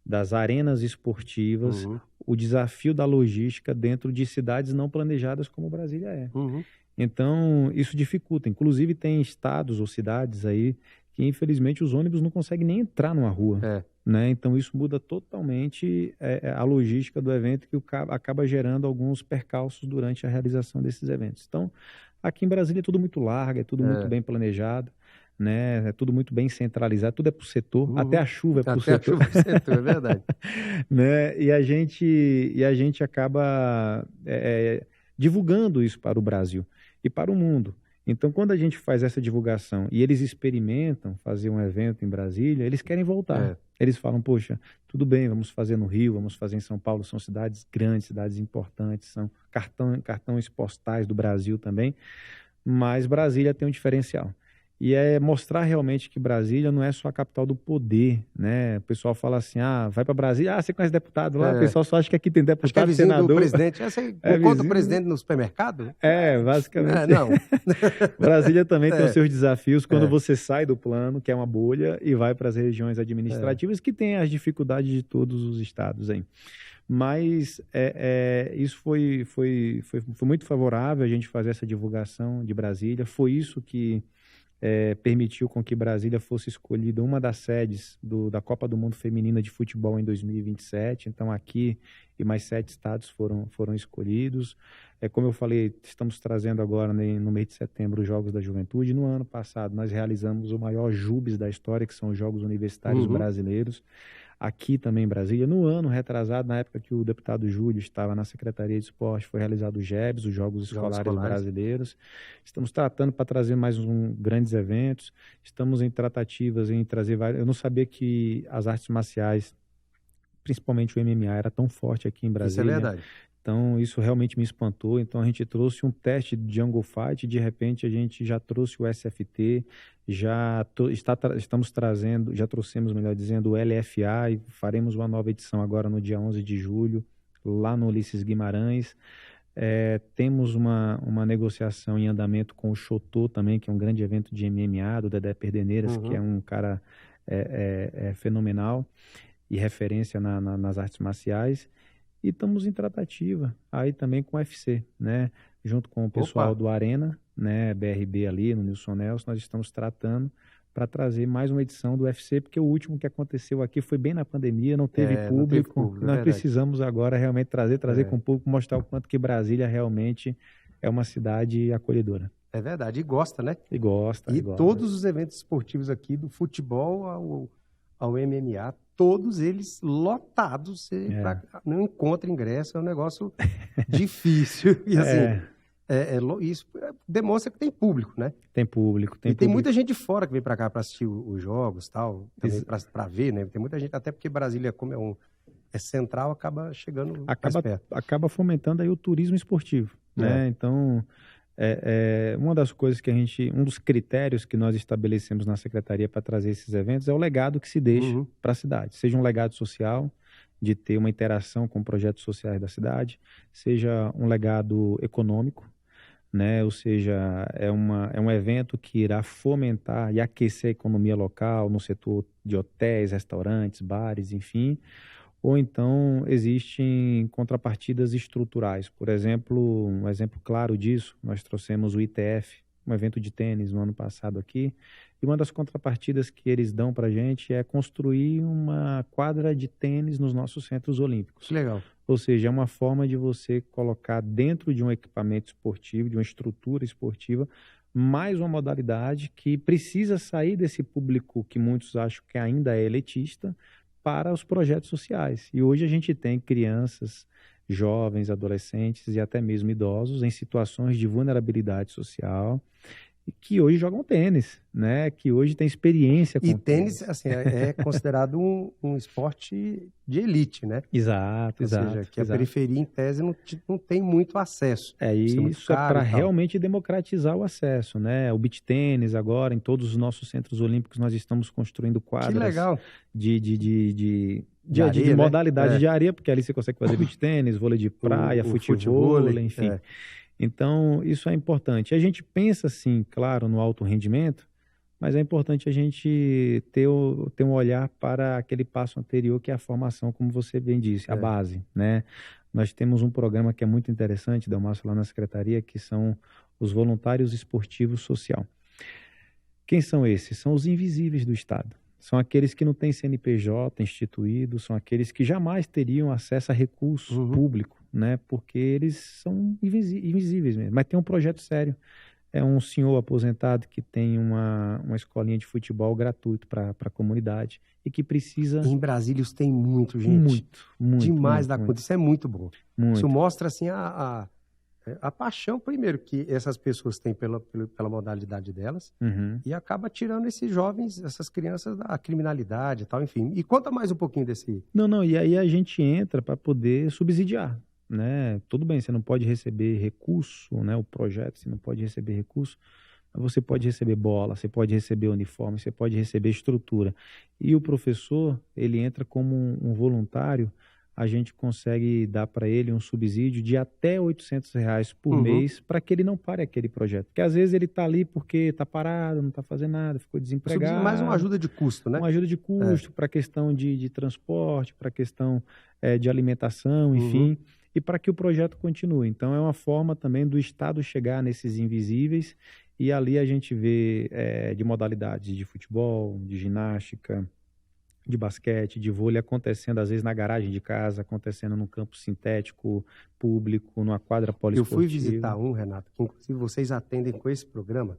das arenas esportivas, o desafio da logística dentro de cidades não planejadas como Brasília é. Então, isso dificulta. Inclusive, tem estados ou cidades aí que, infelizmente, os ônibus não conseguem nem entrar numa rua. Né? Então, isso muda totalmente a logística do evento, que acaba gerando alguns percalços durante a realização desses eventos. Então, aqui em Brasília é tudo muito largo, é tudo muito bem planejado. Né? É tudo muito bem centralizado, tudo é para o setor, até a chuva é para o setor. Até a chuva é para o setor, é verdade. Né? E a gente acaba divulgando isso para o Brasil e para o mundo. Então, quando a gente faz essa divulgação e eles experimentam fazer um evento em Brasília, eles querem voltar. Eles falam, poxa, tudo bem, vamos fazer no Rio, vamos fazer em São Paulo, são cidades grandes, cidades importantes, são cartões postais do Brasil também, mas Brasília tem um diferencial. E é mostrar realmente que Brasília não é só a capital do poder, né? O pessoal fala assim, vai para Brasília, você conhece deputado lá? O pessoal só acha que aqui tem Acho que é deputado, vizinho senador. do presidente. Você encontra o presidente no supermercado? Basicamente. Não. Brasília também tem os seus desafios quando você sai do plano, que é uma bolha, e vai para as regiões administrativas, que tem as dificuldades de todos os estados aí. Mas isso foi muito favorável a gente fazer essa divulgação de Brasília. Foi isso que permitiu com que Brasília fosse escolhida uma das sedes da Copa do Mundo Feminina de Futebol em 2027. Então, aqui e mais 7 estados foram escolhidos. Como eu falei, estamos trazendo agora, no mês de setembro, os Jogos da Juventude. No ano passado, nós realizamos o maior JUBES da história, que são os Jogos Universitários Brasileiros. Aqui também em Brasília, no ano retrasado, na época que o deputado Júlio estava na Secretaria de Esporte, foi realizado o JEBs, os Jogos Escolares Brasileiros. Estamos tratando para trazer mais grandes eventos, estamos em tratativas em trazer vários... Eu não sabia que as artes marciais, principalmente o MMA, era tão forte aqui em Brasília. Isso é verdade. Então, isso realmente me espantou. Então, a gente trouxe um teste de Jungle Fight, de repente a gente já trouxe o SFT, estamos trazendo, já trouxemos, melhor dizendo, o LFA, e faremos uma nova edição agora no dia 11 de julho, lá no Ulisses Guimarães. Temos uma negociação em andamento com o Chotô também, que é um grande evento de MMA, do Dedé Perdeneiras, que é um cara fenomenal e referência nas artes marciais. E estamos em tratativa aí também com o UFC, né? Junto com o pessoal do Arena, né? BRB ali, no Nilson Nelson, nós estamos tratando para trazer mais uma edição do UFC, porque o último que aconteceu aqui foi bem na pandemia, não teve público. Nós precisamos agora realmente trazer com o público, mostrar o quanto que Brasília realmente é uma cidade acolhedora. É verdade, e gosta, né? E gosta. Todos os eventos esportivos aqui, do futebol ao MMA, todos eles lotados. Você não encontra ingresso, é um negócio difícil. E assim, isso demonstra que tem público, né? Tem público. Tem muita gente de fora que vem para cá para assistir os jogos, tal, para ver, né? Tem muita gente, até porque Brasília, como é central, acaba chegando mais perto. Acaba fomentando aí o turismo esportivo, né? Então, uma das coisas que um dos critérios que nós estabelecemos na Secretaria para trazer esses eventos é o legado que se deixa para a cidade. Seja um legado social, de ter uma interação com projetos sociais da cidade, seja um legado econômico, né? Ou seja, é um evento que irá fomentar e aquecer a economia local no setor de hotéis, restaurantes, bares, enfim. Ou então existem contrapartidas estruturais. Por exemplo, um exemplo claro disso, nós trouxemos o ITF, um evento de tênis no ano passado aqui, e uma das contrapartidas que eles dão para a gente é construir uma quadra de tênis nos nossos centros olímpicos. Que legal. Ou seja, é uma forma de você colocar dentro de um equipamento esportivo, de uma estrutura esportiva, mais uma modalidade que precisa sair desse público que muitos acham que ainda é elitista, para os projetos sociais. E hoje a gente tem crianças, jovens, adolescentes e até mesmo idosos em situações de vulnerabilidade social que hoje jogam tênis, né? Que hoje tem experiência com tênis. Assim, é considerado um esporte de elite, né? Exato. Ou seja, que a periferia, em tese, não tem muito acesso. Isso é para realmente democratizar o acesso, né? O beach tênis agora, em todos os nossos centros olímpicos, nós estamos construindo quadras. Que legal. De areia, modalidade né? de areia, porque ali você consegue fazer beach tênis, vôlei de praia, futebol, enfim. Então, isso é importante. A gente pensa, sim, claro, no alto rendimento, mas é importante a gente ter um olhar para aquele passo anterior, que é a formação, como você bem disse, a base, né? Nós temos um programa que é muito interessante, Delmácio, lá na Secretaria, que são os voluntários esportivos social. Quem são esses? São os invisíveis do Estado. São aqueles que não têm CNPJ instituído, são aqueles que jamais teriam acesso a recurso público, né? Porque eles são invisíveis mesmo. Mas tem um projeto sério. É um senhor aposentado que tem uma escolinha de futebol gratuito para a comunidade e que precisa... Em Brasília isso tem muito, gente. Muito. Demais da conta. Isso é muito bom. Muito. Isso mostra, assim, a paixão, primeiro, que essas pessoas têm pela modalidade delas e acaba tirando esses jovens, essas crianças da criminalidade e tal, enfim. E conta mais um pouquinho desse... Não, e aí a gente entra para poder subsidiar, né? Tudo bem, você não pode receber recurso, né? O projeto, você não pode receber recurso, você pode receber bola, você pode receber uniforme, você pode receber estrutura. E o professor, ele entra como um voluntário, a gente consegue dar para ele um subsídio de até R$ 800 por mês para que ele não pare aquele projeto. Porque às vezes ele está ali porque está parado, não está fazendo nada, ficou desempregado. Subsídio mais uma ajuda de custo, né? Uma ajuda de custo para a questão de transporte, para a questão de alimentação, enfim, e para que o projeto continue. Então é uma forma também do Estado chegar nesses invisíveis e ali a gente vê de modalidades de futebol, de ginástica, de basquete, de vôlei acontecendo às vezes na garagem de casa, acontecendo num campo sintético público, numa quadra Eu poliesportiva. fui visitar Renato, que inclusive vocês atendem com esse programa,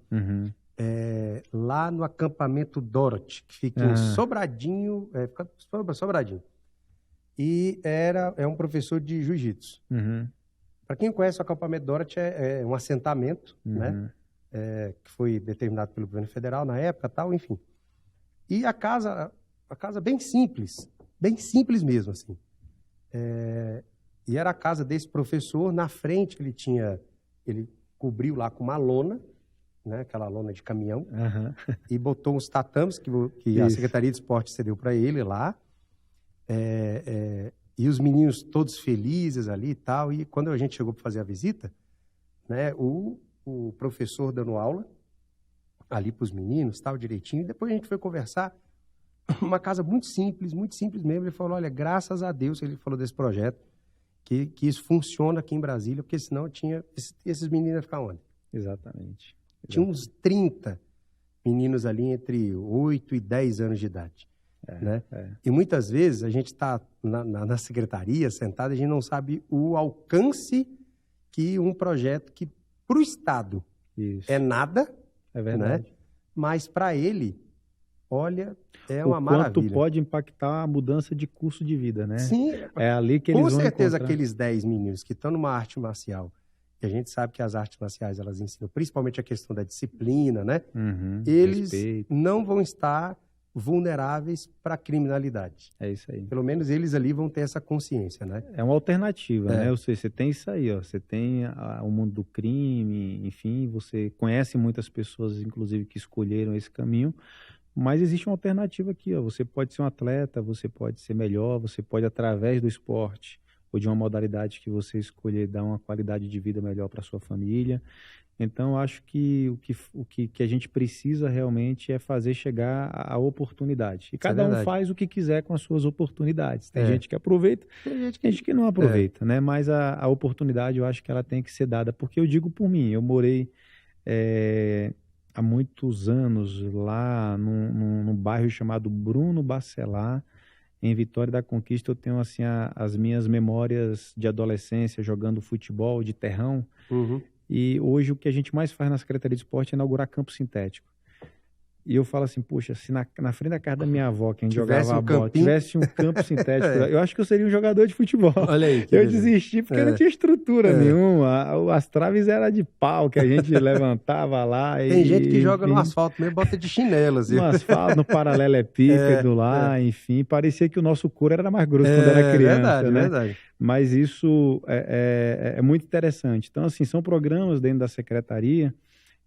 lá no acampamento Dorothy, que fica em Sobradinho, fica Sobradinho. E é um professor de jiu-jitsu. Para quem conhece o acampamento Dorothy, é um assentamento, né? Que foi determinado pelo governo federal na época, tal, enfim. E a casa bem simples mesmo, assim. E era a casa desse professor. Na frente ele cobriu lá com uma lona, né, aquela lona de caminhão, e botou uns tatames que a Secretaria de Esporte cedeu para ele lá. E os meninos todos felizes ali e tal. E quando a gente chegou para fazer a visita, né, o professor dando aula ali para os meninos, tal, direitinho. E depois a gente foi conversar. Uma casa muito simples mesmo. Ele falou, olha, graças a Deus, ele falou desse projeto, que isso funciona aqui em Brasília, porque senão esses meninos iam ficar onde? Exatamente. Tinha uns 30 meninos ali entre 8 e 10 anos de idade. Né? E muitas vezes a gente está na secretaria, sentado, a gente não sabe o alcance que um projeto que para o Estado é nada, é verdade. Né? Mas para ele, olha, é uma maravilha. O quanto pode impactar a mudança de curso de vida, né? Sim. É ali que eles vão encontrar. Com certeza aqueles 10 meninos que estão numa arte marcial, e a gente sabe que as artes marciais, elas ensinam principalmente a questão da disciplina, né? Eles não vão estar vulneráveis para a criminalidade. É isso aí. Pelo menos eles ali vão ter essa consciência, né? É uma alternativa, né? Ou seja, você tem isso aí, ó. Você tem o mundo do crime, enfim, você conhece muitas pessoas, inclusive, que escolheram esse caminho, mas existe uma alternativa aqui, ó. Você pode ser um atleta, você pode ser melhor, você pode, através do esporte ou de uma modalidade que você escolher, dar uma qualidade de vida melhor para sua família. Então, eu acho que o que a gente precisa realmente é fazer chegar a oportunidade. E cada um faz o que quiser com as suas oportunidades. Tem gente que aproveita, tem gente que não aproveita, né? Mas a oportunidade, eu acho que ela tem que ser dada. Porque eu digo por mim, eu morei há muitos anos lá num bairro chamado Bruno Bacelar, em Vitória da Conquista. Eu tenho assim as minhas memórias de adolescência jogando futebol de terrão. E hoje o que a gente mais faz na Secretaria de Esporte é inaugurar campo sintético. E eu falo assim, poxa, se na frente da casa da minha avó, que a gente jogava a bola, tivesse um campo sintético, eu acho que eu seria um jogador de futebol. Olha aí, eu desisti porque não tinha estrutura nenhuma. As traves eram de pau, que a gente levantava lá. Tem gente que joga no asfalto mesmo, bota de chinelas. No asfalto, no paralelepípedo lá, enfim. Parecia que o nosso couro era mais grosso quando era criança. Verdade, né? Verdade. Mas isso é muito interessante. Então, assim, são programas dentro da Secretaria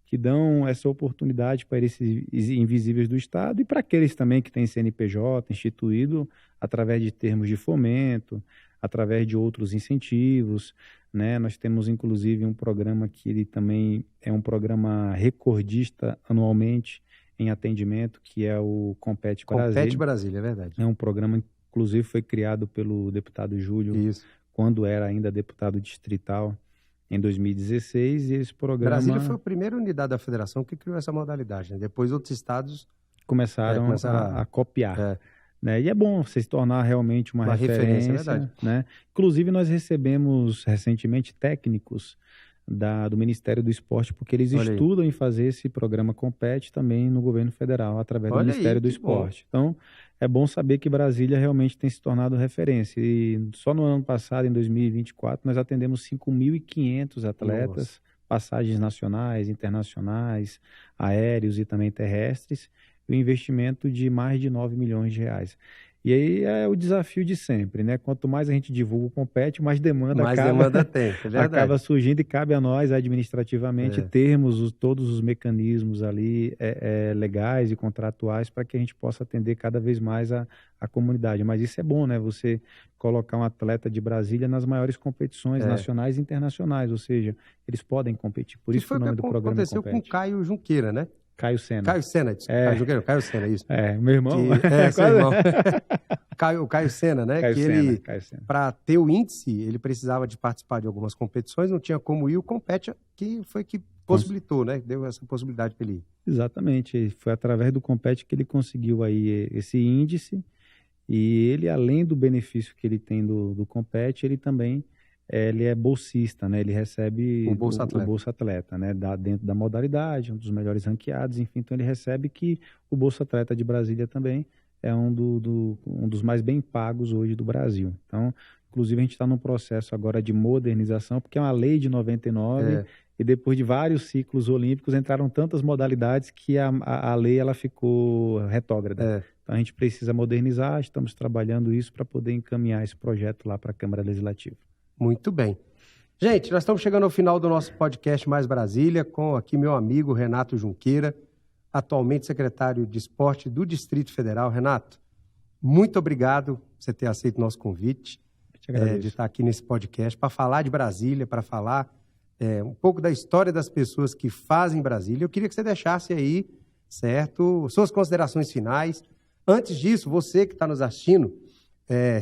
que dão essa oportunidade para esses invisíveis do Estado e para aqueles também que têm CNPJ instituído através de termos de fomento, através de outros incentivos, né? Nós temos, inclusive, um programa que ele também é um programa recordista anualmente em atendimento, que é o Compete Brasília. Compete Brasília, é verdade. É um programa, inclusive, foi criado pelo deputado Júlio, quando era ainda deputado distrital, em 2016, e esse programa... Brasília foi a primeira unidade da federação que criou essa modalidade, né? Depois outros estados começaram a copiar. Né? E é bom você se tornar realmente uma referência, verdade. Né? Inclusive, nós recebemos recentemente técnicos do Ministério do Esporte, porque eles estudam em fazer esse programa Compete também no governo federal, através do Ministério do Esporte. Então, é bom saber que Brasília realmente tem se tornado referência. E só no ano passado, em 2024, nós atendemos 5.500 atletas, passagens nacionais, internacionais, aéreos e também terrestres, e um investimento de mais de R$ 9 milhões. E aí é o desafio de sempre, né? Quanto mais a gente divulga o Compete, mais demanda tem, é verdade. acaba surgindo, e cabe a nós, administrativamente, termos todos os mecanismos ali legais e contratuais para que a gente possa atender cada vez mais a comunidade. Mas isso é bom, né? Você colocar um atleta de Brasília nas maiores competições nacionais e internacionais, ou seja, eles podem competir. Por isso que o nome do programa é aconteceu Compete. com o Caio Junqueira, né? Caio Sena. Caio Sena, Caio Sena, isso. Meu irmão. Seu irmão. Caio Sena, né? Caio Sena. Para ter o índice, ele precisava de participar de algumas competições, não tinha como ir, o Compete que foi que possibilitou, né? Deu essa possibilidade para ele ir. Exatamente, foi através do Compete que ele conseguiu aí esse índice, e ele, além do benefício que ele tem do Compete, ele também ele é bolsista, né? Ele recebe o Bolsa Atleta, né? Dentro da modalidade, um dos melhores ranqueados, enfim, então ele recebe, que o Bolsa Atleta de Brasília também é um dos mais bem pagos hoje do Brasil. Então, inclusive, a gente está num processo agora de modernização, porque é uma lei de 99, e depois de vários ciclos olímpicos entraram tantas modalidades que a lei ela ficou retrógrada. Então, a gente precisa modernizar, estamos trabalhando isso para poder encaminhar esse projeto lá para a Câmara Legislativa. Muito bem. Gente, nós estamos chegando ao final do nosso podcast Mais Brasília, com aqui meu amigo Renato Junqueira, atualmente secretário de Esporte do Distrito Federal. Renato, muito obrigado por você ter aceito o nosso convite, de estar aqui nesse podcast para falar de Brasília, para falar um pouco da história das pessoas que fazem Brasília. Eu queria que você deixasse aí, certo, suas considerações finais. Antes disso, você que está nos assistindo,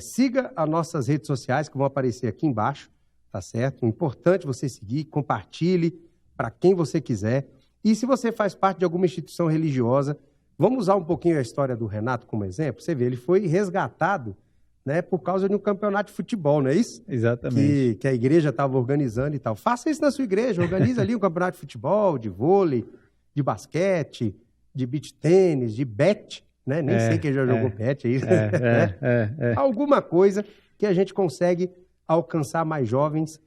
siga as nossas redes sociais que vão aparecer aqui embaixo, tá certo? É importante você seguir, compartilhe para quem você quiser. E se você faz parte de alguma instituição religiosa, vamos usar um pouquinho a história do Renato como exemplo. Você vê, ele foi resgatado, né, por causa de um campeonato de futebol, não é isso? Exatamente. Que a igreja estava organizando e tal. Faça isso na sua igreja, organiza ali um campeonato de futebol, de vôlei, de basquete, de beach tênis, de bet, né? Nem sei quem já jogou bet aí. Alguma coisa que a gente consegue alcançar mais jovens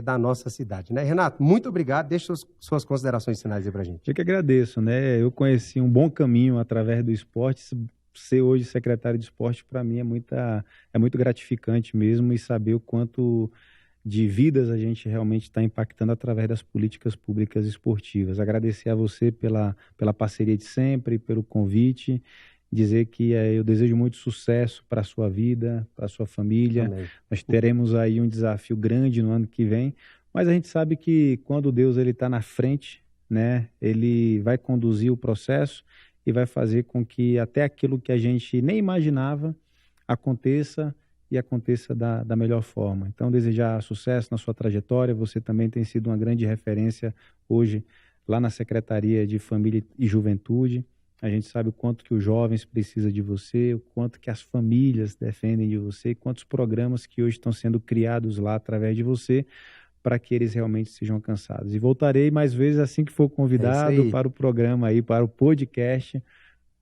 da nossa cidade, né? Renato, muito obrigado. Deixa suas considerações finais aí pra gente. Eu que agradeço, né? Eu conheci um bom caminho através do esporte. Ser hoje secretário de esporte, para mim, é muito gratificante mesmo, e saber o quanto de vidas a gente realmente está impactando através das políticas públicas esportivas. Agradecer a você pela parceria de sempre, pelo convite, dizer que eu desejo muito sucesso para a sua vida, para a sua família. Amém. Nós teremos aí um desafio grande no ano que vem, mas a gente sabe que quando Deus está na frente, né, ele vai conduzir o processo e vai fazer com que até aquilo que a gente nem imaginava aconteça, e aconteça da melhor forma. Então, desejar sucesso na sua trajetória. Você também tem sido uma grande referência hoje lá na Secretaria de Família e Juventude. A gente sabe o quanto que os jovens precisam de você, o quanto que as famílias defendem de você, quantos programas que hoje estão sendo criados lá através de você, para que eles realmente sejam alcançados. E voltarei mais vezes assim que for convidado para o programa aí, para o podcast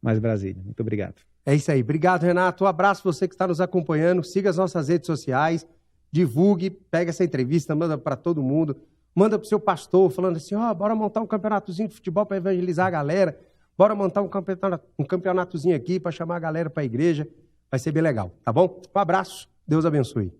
Mais Brasília. Muito obrigado. É isso aí. Obrigado, Renato. Um abraço você que está nos acompanhando. Siga as nossas redes sociais, divulgue, pega essa entrevista, manda para todo mundo, manda para o seu pastor, falando assim, bora montar um campeonatozinho de futebol para evangelizar a galera, bora montar um campeonatozinho aqui para chamar a galera para a igreja. Vai ser bem legal, tá bom? Um abraço. Deus abençoe.